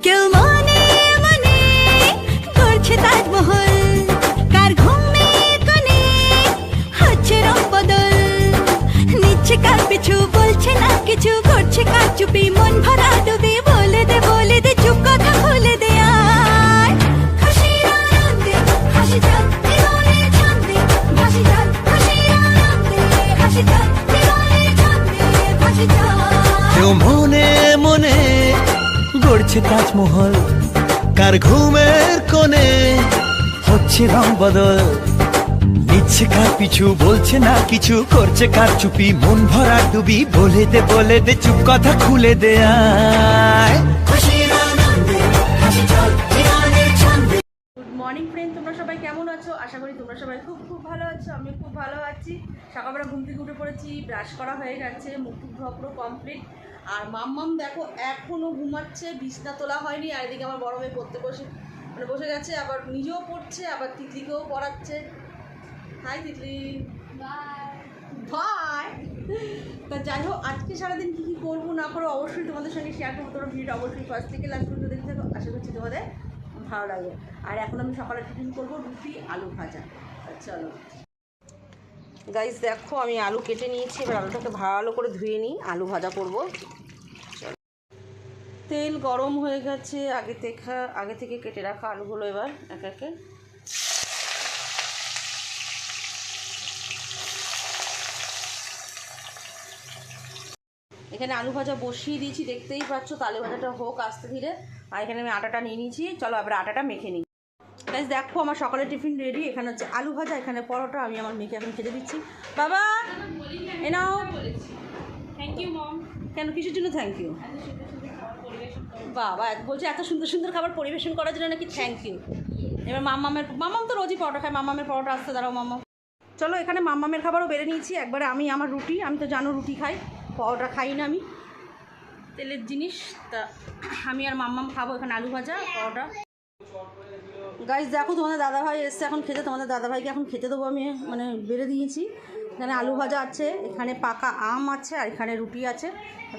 কেউ মনে মনে করছে তাজমহল, কার ঘুমের কোণে হচ্ছে রং বদল, নিচ্ছে কার পিছু বলছে না কিছু, করছে কার চুপি মন ভরা ডুবি, বলে দে চুপ কথা খুলে দে আর খুশির আনন্দে হাসি যাক জীবনের ছন্দে ভাসি যাক, খুশির আনন্দে হাসি যাক জীবনের ছন্দে ভাসি যাক। কেউ মনে মনে গড়ছে তাজমহল, কার ঘুমের কোণে হচ্ছে রং বদল, নিচ্ছে কার পিছু বলছে না কিছু, করছে কার চুপি মন ভরা ডুবি, বলে দে চুপ কথা খুলে দে আয় খুশির আনন্দে হাসি চল জীবনের ছন্দে। গুড মর্নিং ফ্রেন্ড, তোমরা সবাই কেমন আছো? আশা করি তোমরা সবাই খুব ভালো আছো। আমি খুব ভালো আছি। সকালবেলা ঘুম থেকে উঠে পড়েছি, ব্রাশ করা হয়ে গেছে, মুখ টুক ধোয়া পুরো কমপ্লিট। আর মাম্মাম দেখো এখনও ঘুমাচ্ছে, বিছনা তোলা হয়নি। আর এদিকে আমার বড় মেয়ে পড়তে বসে গেছে, আবার নিজেও পড়ছে, আবার তিতলিকেও পড়াচ্ছে। Hi Titli, bye. তা যাই হোক, আজকে সারাদিন কী করবো না করবো অবশ্যই তোমাদের সঙ্গে শেয়ার করবো। তোমরা ভিডিওটা অবশ্যই ফার্স্ট থেকে লাস্ট পর্যন্ত দেখতে থাকো, আশা করছি তোমাদের ভালো লাগে। আর এখন আমি সকালে টিফিন করবো রুটি আলু ভাজা। চলো গাইস, দেখো আমি আলু কেটে নিয়েছি, এবার আলুটাকে ভালো করে ধুয়ে নিই, আলু ভাজা করব। তেল গরম হয়ে গেছে, আগে থেকে কেটে রাখা আলুগুলো এবার একে একে এখানে আলু ভাজা বসিয়ে দিয়েছি, দেখতেই পাচ্ছ। তো আলু ভাজাটা হোক আস্তে ধীরে। আর এখানে আমি আটাটা নিয়ে নিয়েছি, চলো এবার আটাটা মেখে নিই। গাইস দেখো আমার সকালের টিফিন রেডি। এখানে হচ্ছে আলু ভাজা, এখানে পরোটা। আমি আমার মেয়েকে এখন খেতে দিচ্ছি। বাবা এ নাও। Thank you mom. কেন, কিসের জন্য থ্যাংক ইউ? বাবা বলছে এত সুন্দর সুন্দর খাবার পরিবেশন করার জন্য নাকি থ্যাংক ইউ। এবার মাম্মাম তো রোজই পরোটা খায়। মাম্মামের পরোটা আসতে দাঁড়াও মাম্মাম। চলো এখানে মাম্মামের খাবারও বেড়ে নিয়েছি একবারে। আমি আমার রুটি, আমি তো জানো রুটি খাই, পরোটা খাই না আমি, তেলের জিনিস। তা আমি আর মাম্মাম খাবো এখানে আলু ভাজা পরোটা। গাইস দেখো তোমাদের দাদাভাই এসছে এখন খেতে। তোমাদের দাদাভাইকে এখন খেতে দেবো আমি, মানে বেড়ে দিয়েছি। এখানে আলু ভাজা আছে, এখানে পাকা আম আছে, আর এখানে রুটি আছে।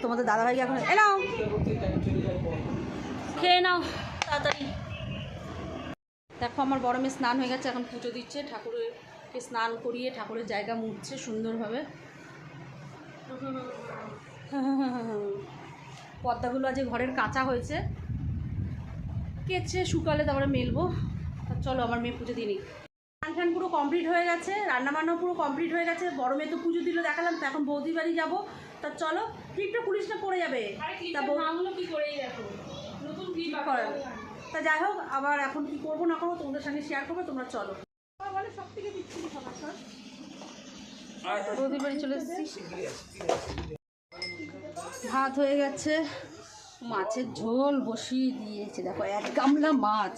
তোমাদের দাদাভাইকে এখন এ নাও, খেয়ে নাও তাড়াতাড়ি। দেখো আমার বড় মেয়ে স্নান হয়ে গেছে, এখন পুজো দিচ্ছে, ঠাকুরকে স্নান করিয়ে ঠাকুরের জায়গা মুছছে সুন্দরভাবে। পর্দাগুলো আজ ঘরের কাঁচা হয়েছে, কেচে শুকালে তারপরে মেলবো। চলো আমার মেয়ে পুজো দিই। স্নান পুরো কমপ্লিট হয়ে গেছে, রান্নাবান্নাও পুরো কমপ্লিট হয়ে গেছে। বড় মেয়ে তো পুজো দিল দেখালাম, তো এখন বৌদি বাড়ি যাবো। তা চলো, ক্লিপটা পুলিশ না পড়ে যাবে, তা কি করেই দেখো নতুন ক্লিপ করেন। তা যাই হোক, আবার এখন কি করবো না করবো তোমাদের সঙ্গে শেয়ার করবো, তোমরা চলো। বলে সব থেকে দিচ্ছি বৌদি বাড়ি চলে এসেছি। ভাত হয়ে গেছে, মাছের ঝোল বসিয়ে দিয়েছে। দেখো এক গামলা মাছ,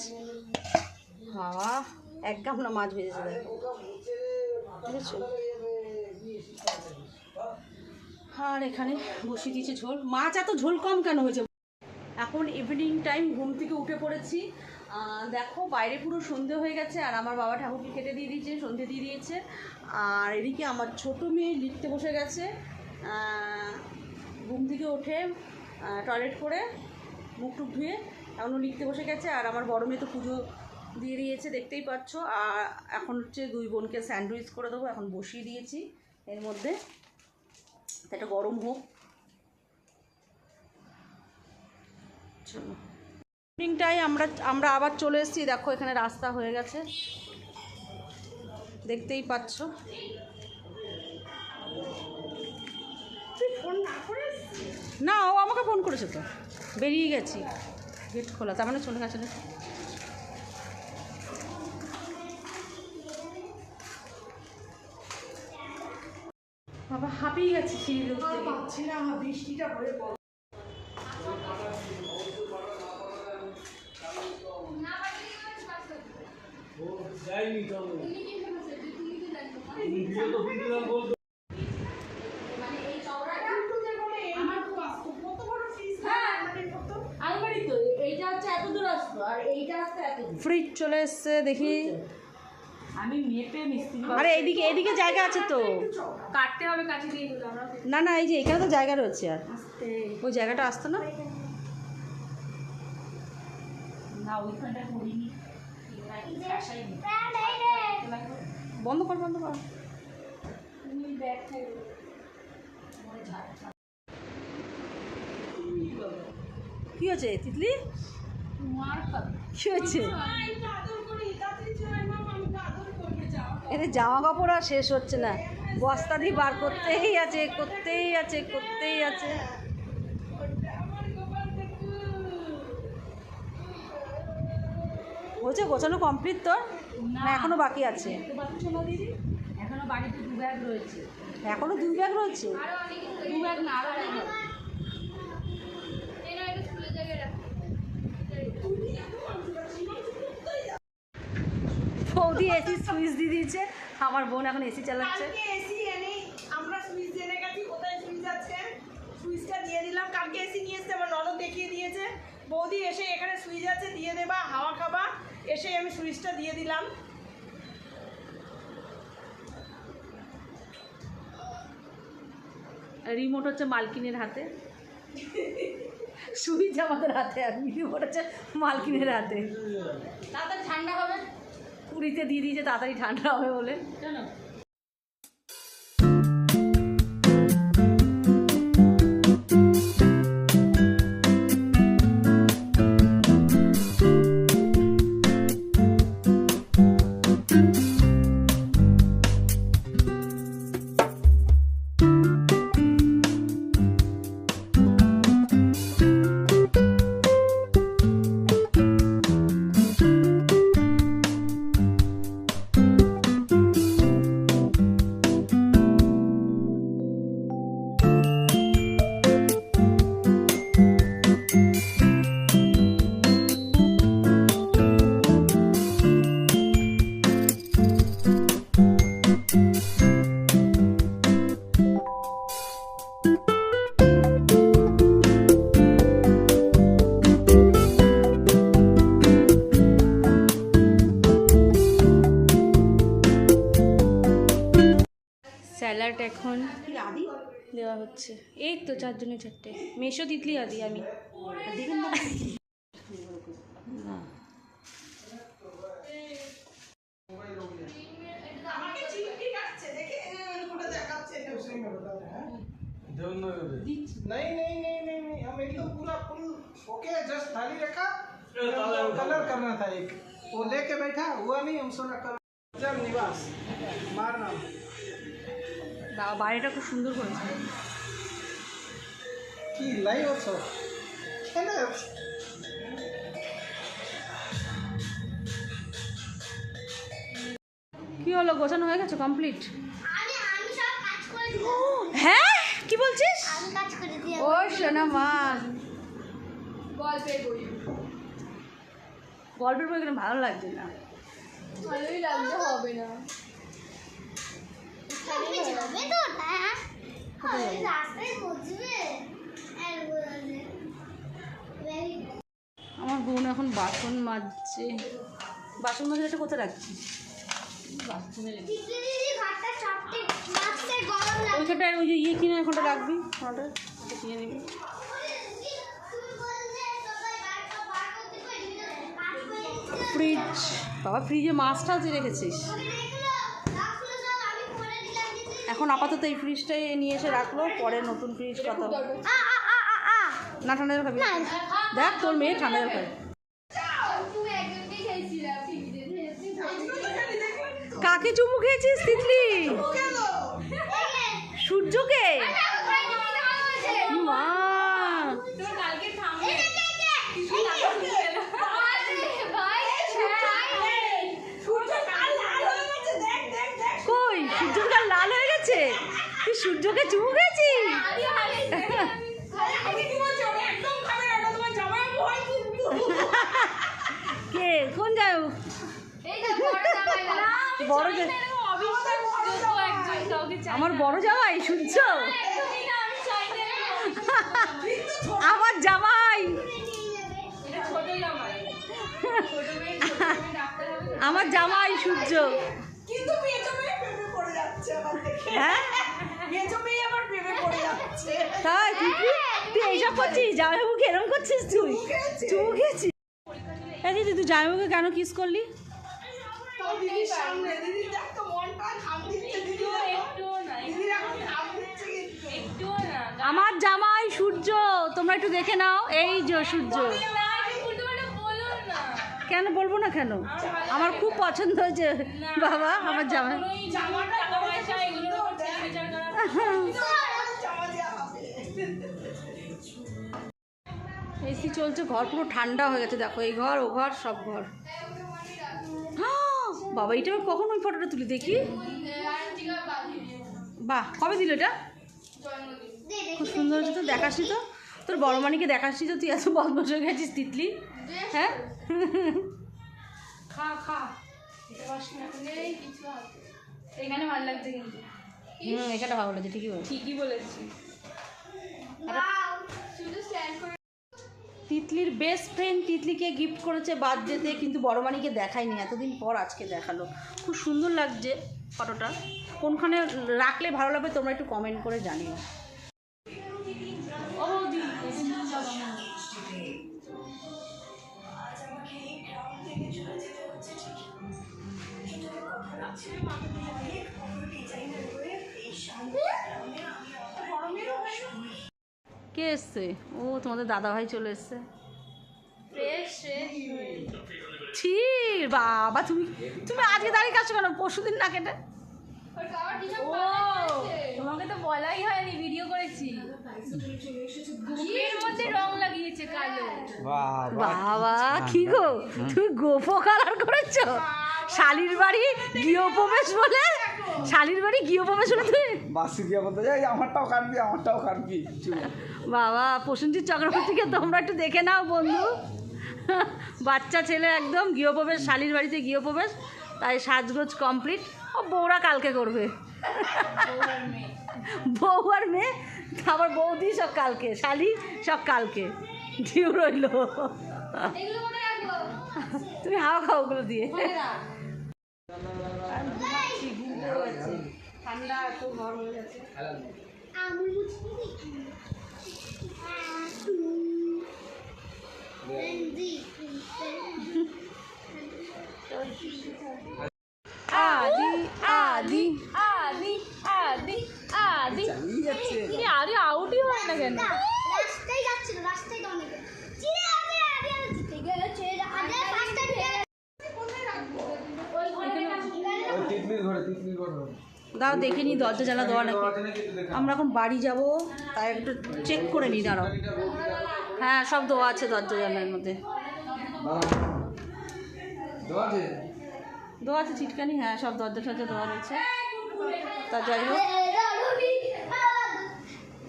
বাবা এক গামলা মাছ ভেজেছে দেখো, বুঝেছো। আর এখানে বসিয়ে দিয়েছে ঝোল। মাছ এত ঝোল কম কেন হয়েছে? এখন ইভিনিং টাইম, ঘুম থেকে উঠে পড়েছি। দেখো বাইরে পুরো সন্ধে হয়ে গেছে, আর আমার বাবা ঠাকুরকে খেতে দিয়ে দিয়েছে, সন্ধে দিয়ে দিয়েছে। আর এদিকে আমার ছোটো মেয়ে লিখতে বসে গেছে। ঘুম থেকে উঠে টয়লেট করে মুখ টুক ধুয়ে এখনও লিখতে বসে গেছে। আর আমার বড় মেয়ে তো পুজো দিয়ে দিয়েছে, দেখতেই পাচ্ছ। আর এখন হচ্ছে দুই বোনকে স্যান্ডউইচ করে দেবো, এখন বসিয়ে দিয়েছি এর মধ্যে। এটা গরম হোক। চলো ইভিনিংটাই আমরা আবার চলে এসেছি। দেখো এখানে রাস্তা হয়ে গেছে, দেখতেই পাচ্ছ। না, ও আমাকে ফোন করেছে তো, বেরিয়ে গেছি, গেট খোলা, তার মানে চলে গেছে। বাবা হাঁপিয়ে গেছি, বৃষ্টিটা হয়ে পড়ে। ফ্রিজ চলে এসছে দেখি। আমি মেপে মিস্ত্রি, আরে এইদিকে জায়গা আছে তো, কাটতে হবে কাঠি দিয়ে। না না, এই যে এখানে তো জায়গা রয়েছে, আর ওই জায়গাটা আসতো না। না ওইখানটা করিনি বন্ধ কর বন্ধ কর কি হয়েছে তিতলি কি হয়েছে এদের জামা কাপড় আর শেষ হচ্ছে না বস্তা দিয়ে বার করতেই আছে করতেই আছে করতেই আছে বলছে গোছানো কমপ্লিট তোর না এখনো বাকি আছে এখনো বাড়িতে 2 ব্যাগ রয়েছে এখনো 2 ব্যাগ রয়েছে 2 ব্যাগ না আরো ব্যাগ বৌদি এসি সুইচ দিয়ে দিয়েছে আমার বোন এখন এসি চালাচ্ছে এসি এনেই আমরা সুইচ জেনে গেছি কোথায় সুইচ আছে সুইচটা দিয়ে দিলাম কালকে এসি নিয়ে এসে আমার ননদ দেখিয়ে দিয়েছে বৌদি এসে এখানে সুইচ আছে দিয়ে দেবা হাওয়া খাবা এসে আমি সুইচটা দিয়ে দিলাম রিমোট হচ্ছে মালকিনের হাতে সুইচ আমাদের হাতে আর রিমোট হচ্ছে মালকিনের হাতে তাড়াতাড়ি ঠান্ডা হবে পুরীতে দিয়ে দিয়েছে তাড়াতাড়ি ঠান্ডা হবে বলে জানো স্যালাড এখন কি আদি দেওয়া হচ্ছে এই তো 4 জনে 4টে মেশো তিতলি আদি আমি দেখুন না আমাকে চিমটি কাটছে দেখে ওটা দেখাচ্ছে नहीं नहीं नहीं नहीं नहीं हम एकदम पूरा फुल ओके जस्ट थाली रखा कलर करना था एक वो लेके बैठा हुआ नहीं हम सोना कलर जब निवास मारना বাড়িটা খুব সুন্দর করেছে की लाइव सो है কি হলো গোছানো হয়ে গেছে কমপ্লিট আমি সব কাজ করে দিই হ্যাঁ কি বলছিস আমি কাজ করে দিই ও সোনা মা গল্পের বই গল্পের বই কেন ভালো লাগছে না ভালোই লাগছে হবে না তুমি যাবে তো হ্যাঁ ওই রাস্তায় পৌঁছবে আর বলে ভেরি আমার বোন এখন বাসন মাজছে বাসন মাজলে এটা কোথায় রাখছিস দিদি ঘরটা সবটি মাছতে গরম লাগে ওইখানটা ওই যে ইয়ে কিনে এখানটা রাখবি ওটা কিনে নিবি তুমি বললে সবাই গাড়িটা বার করতে পারি কাজ করে ফ্রিজ বাবা ফ্রিজে মাছটা যে রেখেছিস রাখলো সব আমি করে দিলাম দিদি এখন আপাতত এই ফ্রিজটাই নিয়ে এসে রাখলো পরে নতুন ফ্রিজ কত আ আ আ আ আ না ঠান্ডা জল খাবি দেখ তোর মেয়ে ঠান্ডা জল খাবে তুমি একজনকে খেয়েছিলাম টিভিতে কাকে চুমু খেয়েছিস তিতলি সূর্যকে মা তোর কালকে থামবে কই সূর্যর গাল লাল হয়ে গেছে তুই সূর্যকে চুমু খেয়েছিস একদম খাবে না তোমার জামাই ভয় কিন্তু কে কোন যাও বড় আমার বড় জামাই সূর্য আমার জামাই আমার জামাই সূর্য কিন্তু মেজো মেয়ে প্রেমে পড়ে যাচ্ছে আমার দেখে হ্যাঁ মেজো মেয়ে আমার প্রেমে পড়ে যাচ্ছে তাই তুই তুই এইসব করছিস জামাই বাবুকে এরম করছিস তুই চুমু খেয়েছিস এই দিদি তুই জামাইবাবুকে কেন কিস করলি? তো দিদির সামনে দিদির দেখ তো মনটা ঘাম দিচ্ছে দিদি দিদির এখন ঘাম দিচ্ছে কিন্তু আমার জামাই সূর্য, তোমরা একটু দেখে নাও, এই যে সূর্য। কেন বলবো না কেন, আমার খুব পছন্দ হয়েছে বাবা আমার জামাই। জামাটা পয়সা এগুলো জামা দেওয়া হবে। এসি চলছে, ঘর পুরো ঠান্ডা হয়ে গেছে। দেখো এই ঘর ও ঘর সব ঘর। বাবা এটা আমি কখন ওই ফটোটা তুলি দেখি। বাহ, কবে দিল এটা? খুব সুন্দর হচ্ছে তো। দেখাসনি তো তোর বড় মানিকে, দেখাসনি তো তুই এত বদমাশ হয়ে গেছিস তিতলি। হ্যাঁ খা খা এখানে ভালো লাগছে কিন্তু। এখানটা ভালো লাগছে, ঠিকই বলছি। ঠিকই বলেছি। তিতলির বেস্ট ফ্রেন্ড তিতলিকে গিফট করেছে বার্থডেতে, কিন্তু বড় মানিকে দেখায়নি, এতদিন পর আজকে দেখালো। খুব সুন্দর লাগছে ফটোটা। কোনখানে রাখলে ভালো লাগবে তোমরা একটু কমেন্ট করে জানিও। কে এসছে? ও তোমাদের দাদা ভাই চলে এসছে। ছি বাবা, তুমি তুমি আজকে দাঁড়িয়ে কাছো কেন? পরশুদিন না কেটে। তোমাকে তো বলাই হয়নি, ভিডিও করেছি। ঘুমের মধ্যে রং লাগিয়েছে কালো। বাবা কি গো, তুমি গোপো কালার করেছো? শালির বাড়ি গৃহপ্রবেশ বলে, শালির বাড়ি গৃহপ্রবেশ বলে তুমি বাসি দিয়া বলতে যাই আমারটাও কাটবি বাবা। প্রসেনজিৎ চক্রবর্তীকে তোমরা একটু দেখে নাও বন্ধু। বাচ্চা ছেলে একদম গৃহপ্রবেশ, শালির বাড়িতে গৃহপ্রবেশ, তাই সাজগোজ কমপ্লিট। ও বউরা কালকে করবে, বউ আর মেয়ে, আবার বৌদি সব কালকে, শালি সব কালকে, ঢিউ রইল। তুমি হাওয়া খাও ওগুলো দিয়ে। ঠান্ডা একটু গরম হয়ে গেছে। আদি আদি আদি আদি আদি আদি আউটই হয় না কেন? রাস্তায় যাচ্ছিল, রাস্তায় তো অনেকে চিড়ে আগে আগে জিতে গেল, ছেড়ে আগে রাস্তায় দাও দেখে নি দরজা জানা দেওয়া নাকি। আমরা এখন বাড়ি যাব, তাই একটু চেক করে নিই, দাঁড়াও। হ্যাঁ সব দেওয়া আছে দরজা জানার মধ্যে, দেওয়া আছে চিটকানি। হ্যাঁ সব দরজা টরজা দেওয়া রয়েছে। তা যাই হোক,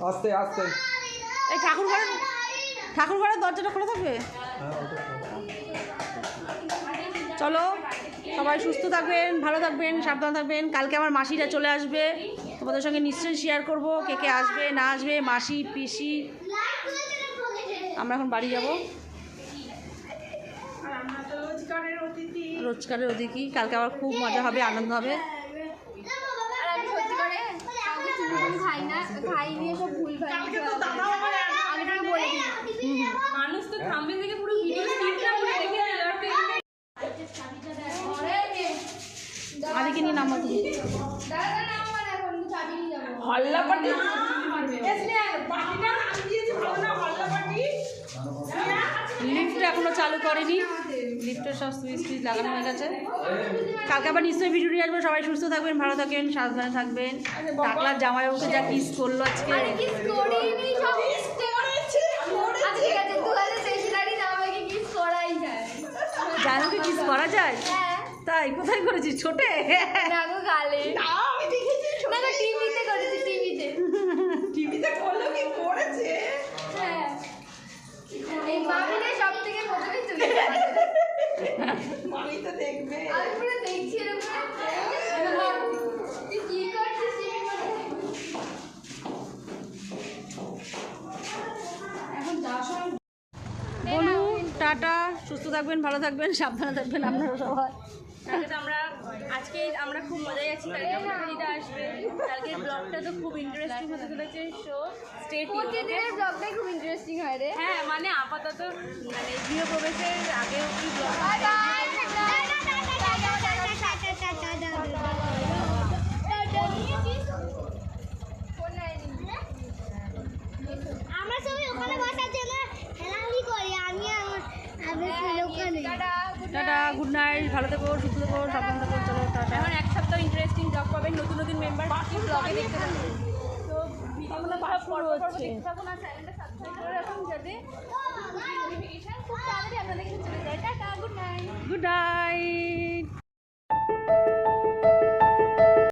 আস্তে আস্তে এই ঠাকুরঘরের দরজাটা খোলা থাকবে। চলো সবাই সুস্থ থাকবেন, ভালো থাকবেন, সাবধান থাকবেন। কালকে আমার মাসিরা চলে আসবে, তোমাদের সঙ্গে নিশ্চয়ই শেয়ার করব কে কে আসবে না আসবে, মাসি পিসি। আমরা এখন বাড়ি যাব, রোজকারের অতিথি। কালকে আবার খুব মজা হবে, আনন্দ হবে। মানুষ তো থাম্বনেল থেকে পুরো ভিডিও স্ক্রিপ্টটা পুরো দেখে নিল। আদিকে নিয়ে নামো তুমি। হল্লা পাটি পাটিটা নাম দিয়েছে ভালো না, হল্লা পাটি। লিফট এখনো চালু করেনি, লিফটের সব সুইচ টুইচ লাগানো হয়ে গেছে। কালকে আবার নিশ্চয়ই ভিডিও নিয়ে আসবো। সবাই সুস্থ থাকবেন, ভালো থাকবেন, সাবধানে থাকবেন। টাকলার জামাইবাবুকে যা কিস করলো আজকে। কিস করিনি, সব কিস করেছে। আচ্ছা ঠিক আছে, 2023 জানি না আমাকে কিস করাই যায়। জানুকে কিস করা যায়? হ্যাঁ। তাই কোথায় করেছিস? ছোটে? না গো গালে। না আমি দেখেছি না গো টিভিতে করেছি, টিভিতে। টিভিতে করলো কি করেছে। হ্যাঁ। এই মামিনে সব থেকে প্রথমে চলে মামি তো দেখবে। আমি পুরো দেখছি এরকম। তুই কি করছিস? বলুন টাটা, সুস্থ থাকবেন, ভালো থাকবেন, সাবধানে থাকবেন আপনারা সবাই। কালকে তো আমরা আজকে আমরা খুব মজায় আছি, কালকে দিদা আসবে, কালকের ব্লগটা তো খুব ইন্টারেস্টিং হতে চলেছে। So stay tune. প্রতিদিনের ব্লগটাই খুব ইন্টারেস্টিং হয় রে। হ্যাঁ মানে আপাতত মানে গৃহপ্রবেশের আগে অবধি ব্লগ বাই বাই। আমরা সবাই ওখানে বসার জন্য খেলাখেলি করি আমি ওখানে টাটা, গুড নাইট, ভালো থেকো, সুস্থ থেকো, সাবধান থেকো, চলো টাটা। এখন এক সপ্তাহ ইন্টারেস্টিং ব্লগ পাবেন, নতুন নতুন মেম্বার ব্লগে দেখতে পাবেন। তো ভিডিওগুলো ভালো হচ্ছে, দেখতে থাকুন আর চ্যানেলটা সাবস্ক্রাইব করে রাখুন যাতে নোটিফিকেশন খুব তাড়াতাড়ি আপনাদের কাছে চলে যায়। Tata, good night. Good night.